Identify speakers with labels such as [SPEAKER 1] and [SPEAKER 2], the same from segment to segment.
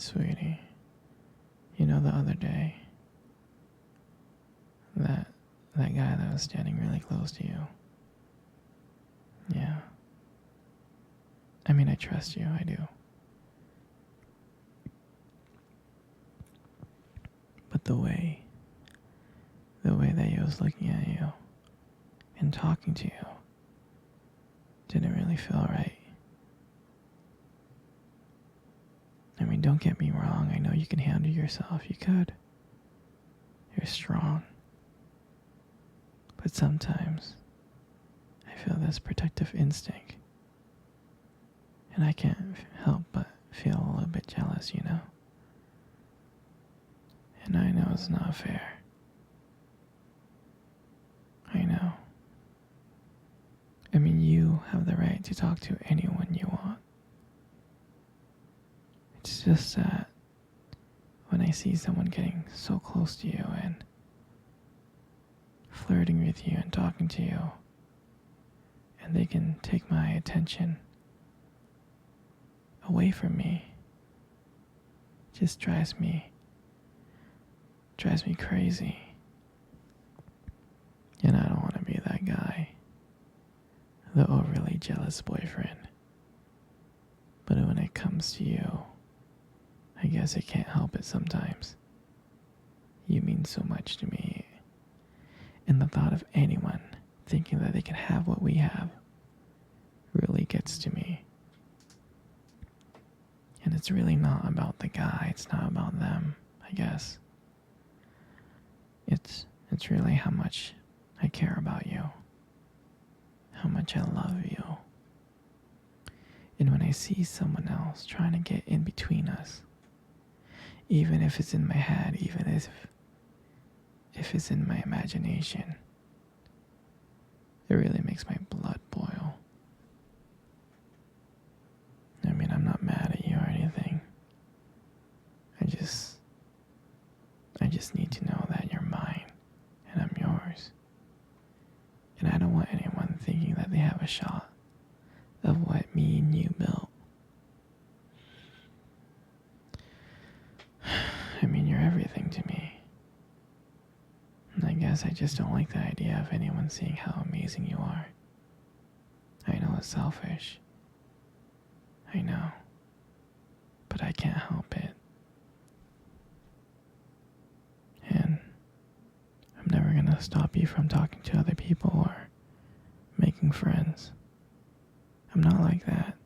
[SPEAKER 1] Sweetie, you know the other day, that that guy that was standing really close to you. Yeah. I mean, I trust you, I do. But the way that he was looking at you and talking to you didn't really feel right. I mean, don't get me wrong, I know you can handle yourself, you could. You're strong. But sometimes I feel this protective instinct. And I can't help but feel a little bit jealous, you know? And I know it's not fair. I know. I mean, you have the right to talk to anyone you want. It's just that when I see someone getting so close to you and flirting with you and talking to you, and they can take my attention away from me, it just drives me crazy. And I don't want to be that guy, the overly jealous boyfriend. But when it comes to you, I guess I can't help it sometimes. You mean so much to me. And the thought of anyone thinking that they can have what we have really gets to me. And it's really not about the guy, it's not about them, I guess. It's really how much I care about you. How much I love you. And when I see someone else trying to get in between us, even if it's in my head, even if it's in my imagination, it really makes my blood boil. I mean, I'm not mad at you or anything. I just need to know that you're mine and I'm yours. And I don't want anyone thinking that they have a shot of what me and you built. I mean, you're everything to me. And I guess I just don't like the idea of anyone seeing how amazing you are. I know it's selfish. I know. But I can't help it. And I'm never gonna stop you from talking to other people or making friends. I'm not like that.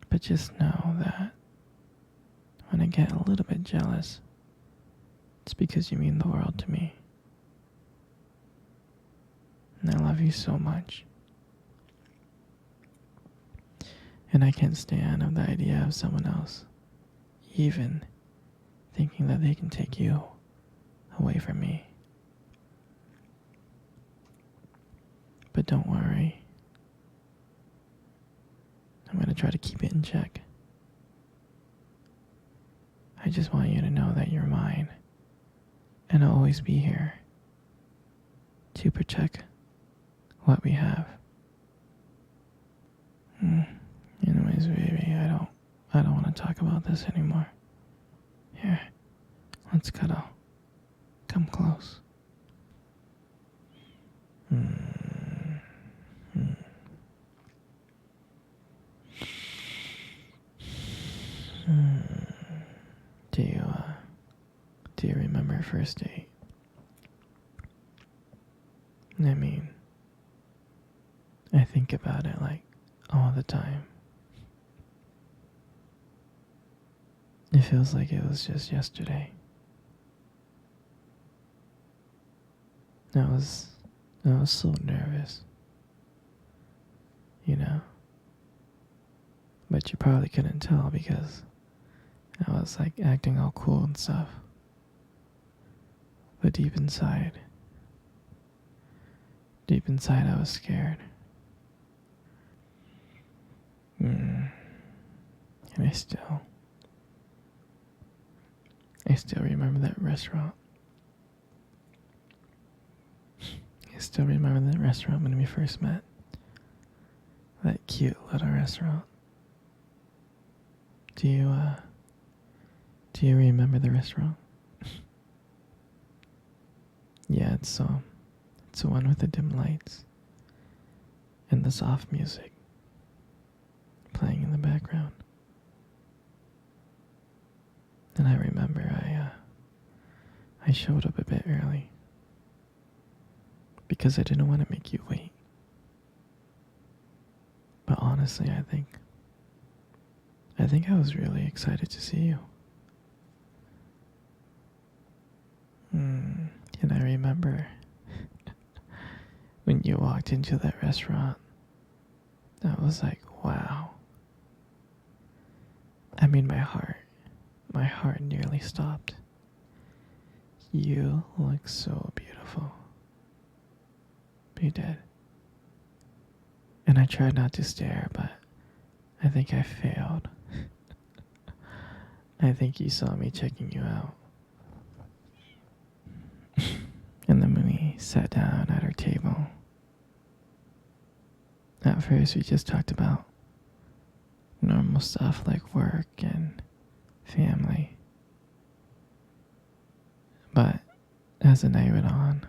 [SPEAKER 1] But just know that when I get a little bit jealous, it's because you mean the world to me. And I love you so much. And I can't stand of the idea of someone else even thinking that they can take you away from me. But don't worry. I'm going to try to keep it in check. I just want you to know that you're mine. And I'll always be here to protect what we have. Anyways, baby, I don't want to talk about this anymore. Here, let's cuddle. Come close. Do you remember first date? I mean, I think about it like all the time. It feels like it was just yesterday. I was so nervous. You know? But you probably couldn't tell because I was like acting all cool and stuff. But deep inside I was scared. And I still remember that restaurant. I still remember that restaurant when we first met. That cute little restaurant. Do you, do you remember the restaurant? Yeah, it's the one with the dim lights and the soft music playing in the background. And I remember I showed up a bit early because I didn't want to make you wait. But honestly, I think I was really excited to see you. And I remember when you walked into that restaurant, I was like, wow. I mean, my heart nearly stopped. You look so beautiful. You did. And I tried not to stare, but I think I failed. I think you saw me checking you out. And then when we sat down at our table, at first we just talked about normal stuff like work and family. But as the night went on,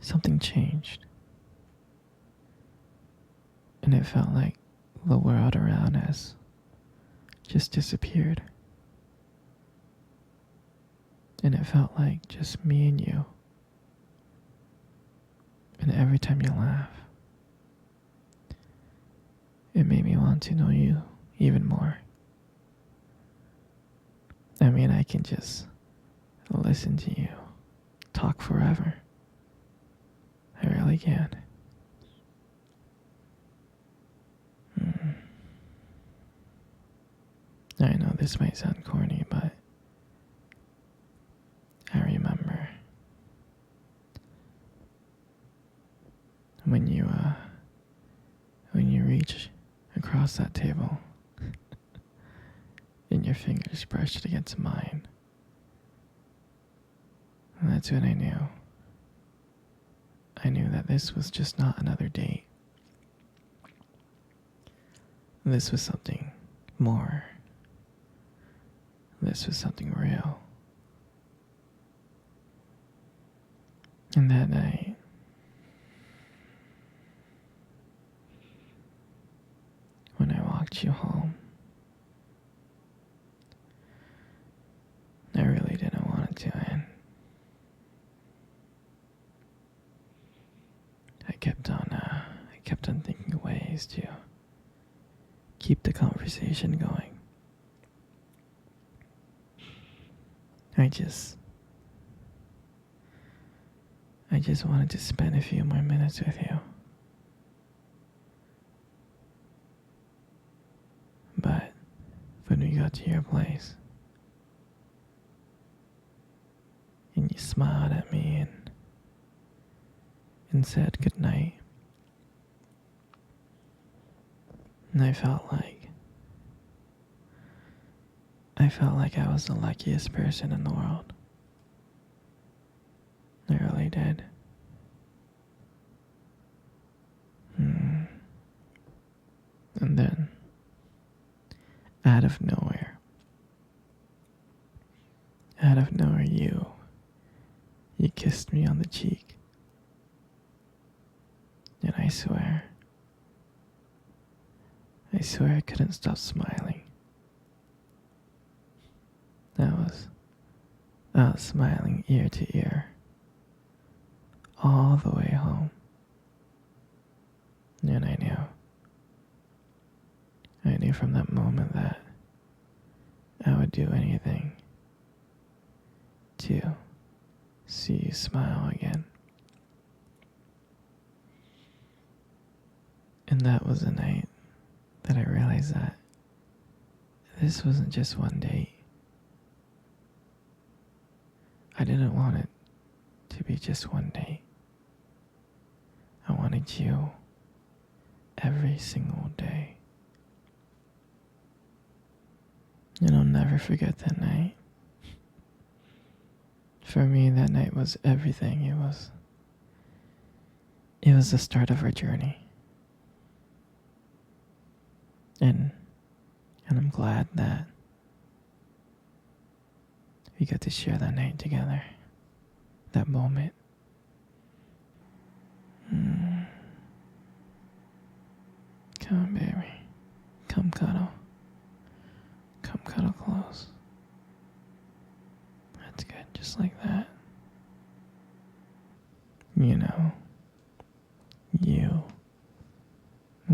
[SPEAKER 1] something changed. And it felt like the world around us just disappeared. And it felt like just me and you. And every time you laugh, it made me want to know you even more. I mean, I can just listen to you talk forever. I really can. I know this might sound corny, but I remember when you reach across that table and your fingers brushed against mine. And that's when I knew. I knew that this was just not another date. This was something more. This was something real. And that night, when I walked you home, I really didn't want it to end. I kept on thinking of ways to keep the conversation going. I just wanted to spend a few more minutes with you. But when we got to your place, and you smiled at me and said goodnight, and I felt like I was the luckiest person in the world. I really did. And then, out of nowhere, you kissed me on the cheek. And I swear I couldn't stop smiling. I was smiling ear to ear, all the way home. And I knew from that moment that I would do anything to see you smile again. And that was the night that I realized that this wasn't just one date. I didn't want it to be just one date. I wanted you every single day. And I'll never forget that night. For me, that night was everything. It was the start of our journey. And I'm glad that we got to share that night together. That moment. Mm. Come on, baby. Come cuddle. Come cuddle close. That's good, just like that. You know, you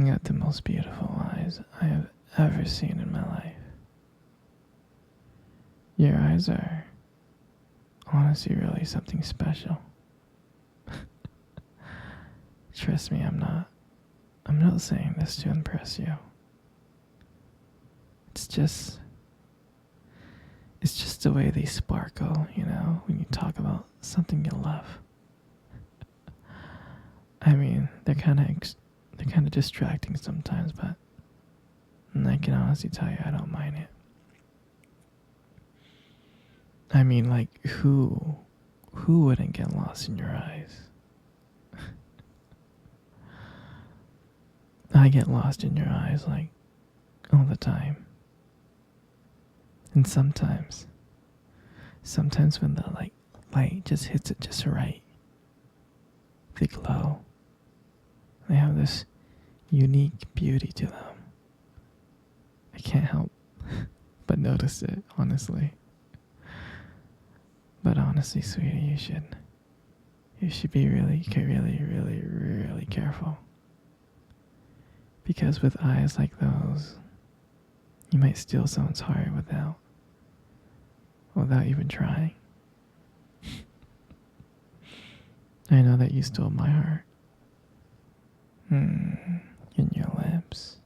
[SPEAKER 1] got the most beautiful eyes I have ever seen in my life. Your eyes are honestly really something special. Trust me, I'm not saying this to impress you. It's just the way they sparkle, you know, when you talk about something you love. I mean, they're kind of distracting sometimes, but I can honestly tell you I don't mind it. I mean, like, who wouldn't get lost in your eyes? I get lost in your eyes, like, all the time. And sometimes when the light just hits it just right, they glow. They have this unique beauty to them. I can't help but notice it, honestly. But honestly, sweetie, you should be really, really, really, really careful. Because with eyes like those, you might steal someone's heart without even trying. I know that you stole my heart. In your lips.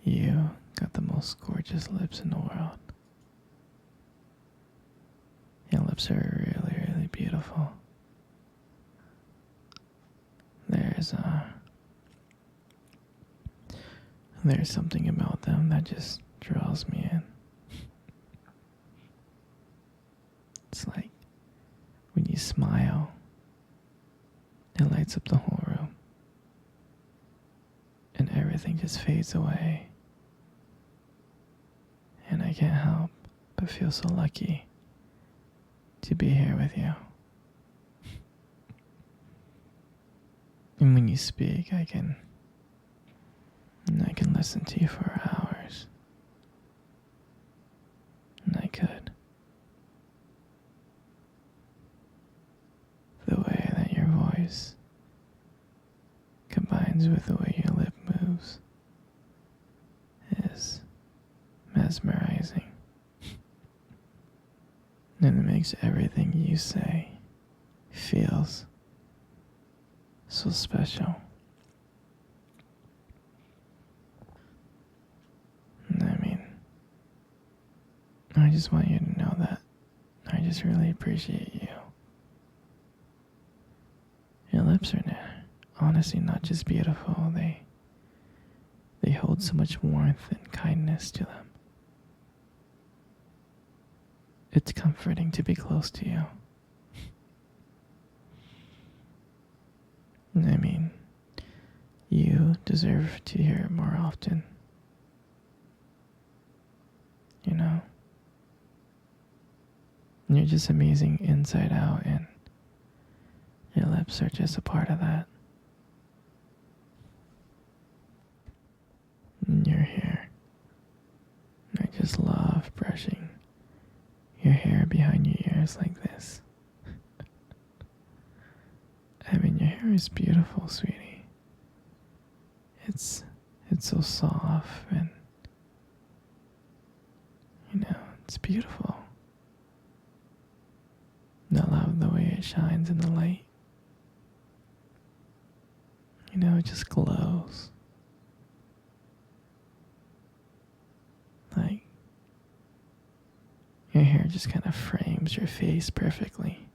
[SPEAKER 1] You got the most gorgeous lips in the world. Your lips are really, really beautiful. There's something about them that just draws me in. It's like when you smile, it lights up the whole room. And everything just fades away. And I can't help but feel so lucky to be here with you. And when you speak, I can listen to you for hours. And I could. The way that your voice combines with the way your lip moves is mesmerizing. And it makes everything you say feels so special. I mean, I just want you to know that I just really appreciate you. Your lips are honestly not just beautiful, they hold so much warmth and kindness to them. It's comforting to be close to you. I mean, you deserve to hear it more often. You know? You're just amazing inside out, and your lips are just a part of that. And your hair. I just love brushing your hair behind your ears like this. I mean, your hair is beautiful, sweetie. It's so soft and, you know, it's beautiful. And I love the way it shines in the light. You know, it just glows. Like, your hair just kind of frames your face perfectly.